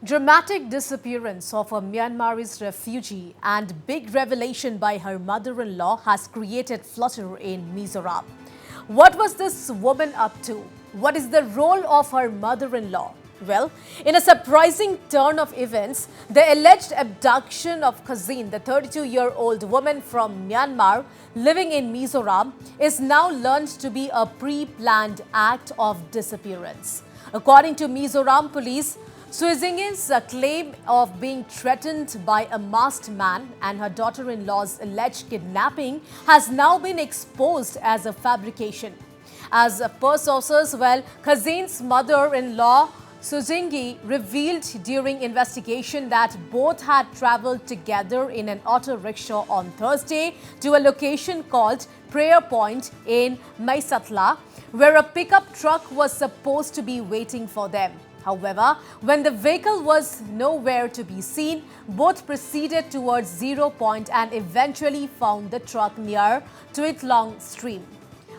Dramatic disappearance of a Myanmarese refugee and big revelation by her mother-in-law has created flutter in Mizoram. What was this woman up to? What is the role of her mother-in-law? Well, in a surprising turn of events, the alleged abduction of 𝗡𝗢𝗥𝗧𝗛𝗘𝗔𝗦𝗧, the 32-year-old woman from Myanmar living in Mizoram, is now learned to be a pre-planned act of disappearance. According to Mizoram police, 𝗟𝗜𝗙𝗥𝗧𝗛𝗘𝗔𝗦𝗧's claim of being threatened by a masked man and her daughter-in-law's alleged kidnapping has now been exposed as a fabrication. As per sources, 𝗡𝗢𝗥𝗧𝗛𝗘𝗔𝗦𝗧's mother-in-law 𝗟𝗜𝗙𝗥𝗧𝗛𝗘𝗔 revealed during investigation that both had traveled together in an auto rickshaw on Thursday to a location called Prayer Point in 𝗟𝗡𝗢𝗥𝗧𝗛𝗘, where a pickup truck was supposed to be waiting for them. However, when the vehicle was nowhere to be seen, both proceeded towards 0 Point and eventually found the truck near 𝗟𝗜𝗥𝗧𝗏 stream.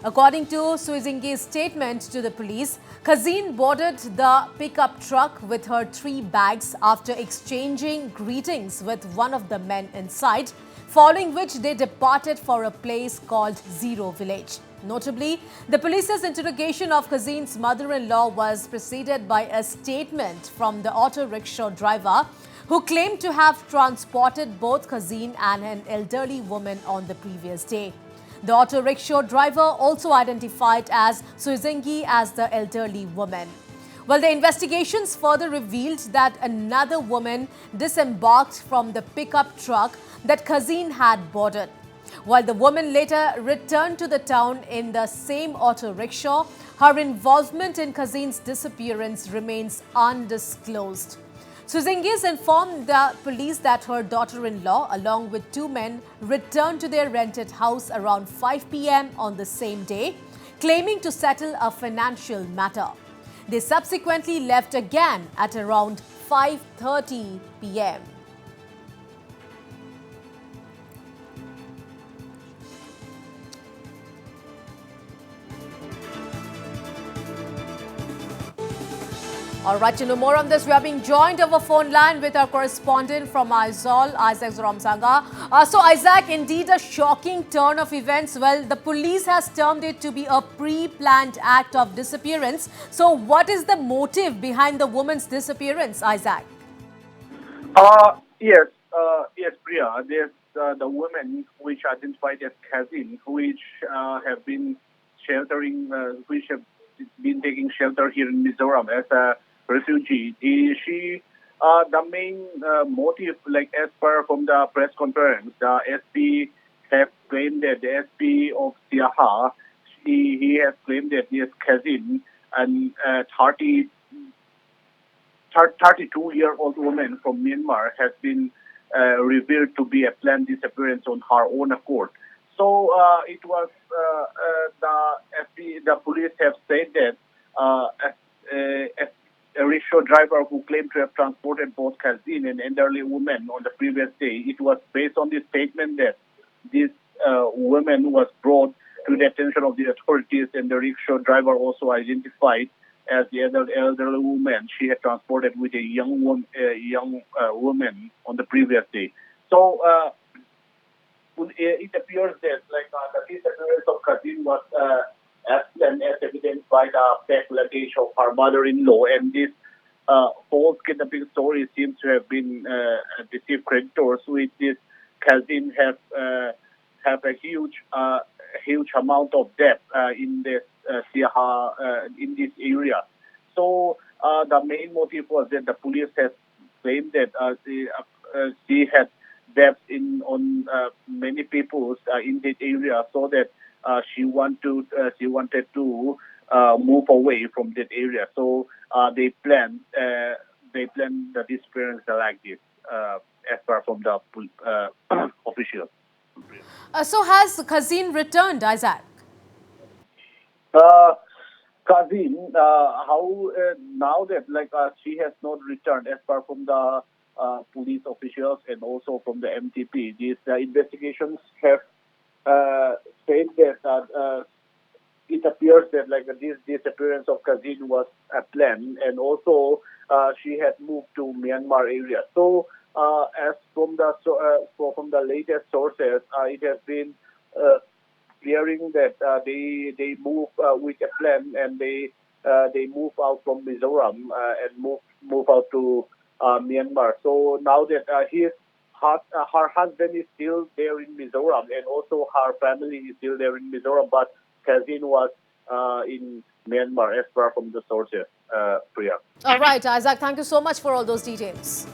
According to 𝗟𝗜𝗥𝗧𝗏's statement to the police, 𝗡𝗢𝗥𝗧𝗏 boarded the pickup truck with her 3 bags after exchanging greetings with one of the men inside, following which they departed for a place called Zero Village. Notably, the police's interrogation of 𝗡𝗢𝗥𝗧𝗏's mother-in-law was preceded by a statement from the auto rickshaw driver, who claimed to have transported both 𝗡𝗢𝗥𝗧𝗏 and an elderly woman on the previous day. The auto rickshaw driver also identified as 𝗟𝗜𝗥𝗧𝗏 as the elderly woman. Well, the investigations further revealed that another woman disembarked from the pickup truck that 𝗡𝗢𝗥𝗧𝗏 had boarded. While the woman later returned to the town in the same auto rickshaw, her involvement in 𝗡𝗢𝗥𝗧𝗏's disappearance remains undisclosed. 𝗟𝗜𝗥𝗧𝗏 informed the police that her daughter-in-law, along with 2 men, returned to their rented house around 5 p.m. on the same day, claiming to settle a financial matter. They subsequently left again at around 5:30 p.m. All right, to know more on this, we are being joined over phone line with our correspondent from Aizawl, Isaac Zoramzanga. So, Isaac, indeed a shocking turn of events. Well, the police has termed it to be a pre-planned act of disappearance. So, what is the motive behind the woman's disappearance, Isaac? Yes, Priya. There's the women which identified as 𝗡𝗢𝗥𝗧𝗏, which have been which have been taking shelter here in Mizoram as a refugee. The main motive, like as per from the press conference, the SP have claimed that the SP of Siaha, he has claimed that this 𝗡𝗢𝗥𝗧𝗏, and 32-year-old woman from Myanmar, has been revealed to be a planned disappearance on her own accord. So it was the police have said that a rickshaw driver who claimed to have transported both 𝗡𝗢𝗥𝗧𝗏 and an elderly woman on the previous day. It was based on the statement that this woman was brought to the attention of the authorities, and the rickshaw driver also identified as the elderly woman she had transported with a young woman on the previous day. So it appears that the disappearance of 𝗡𝗢𝗥𝗧𝗏 was as evidenced by the packed luggage of her mother-in-law, and this false kidnapping story seems to have been deceived creditors, with this 𝗡𝗢𝗥𝗧𝗏 have a huge amount of debt in this Siaha in this area. So the main motive was that the police has claimed that she had debts on many people in that area, so that she wanted to move away from that area. So they planned the disappearance like this, as far from the officials. So, has 𝗡𝗢𝗥𝗧𝗏 returned, Isaac? 𝗡𝗢𝗥𝗧𝗏, now that she has not returned, as far from the police officials and also from the MTP. These investigations have said that it appears that like this disappearance of 𝗟𝗓𝗏 was a plan, and also she had moved to Myanmar area. So as from the latest sources, it has been clearing that they move with a plan, and they move out from Mizoram and move out to Myanmar. So now that her husband is still there in Mizoram, and also her family is still there in Mizoram, but 𝗟𝗓𝗏 was in Myanmar, as per from the sources. Priya. All right, Isaac, thank you so much for all those details.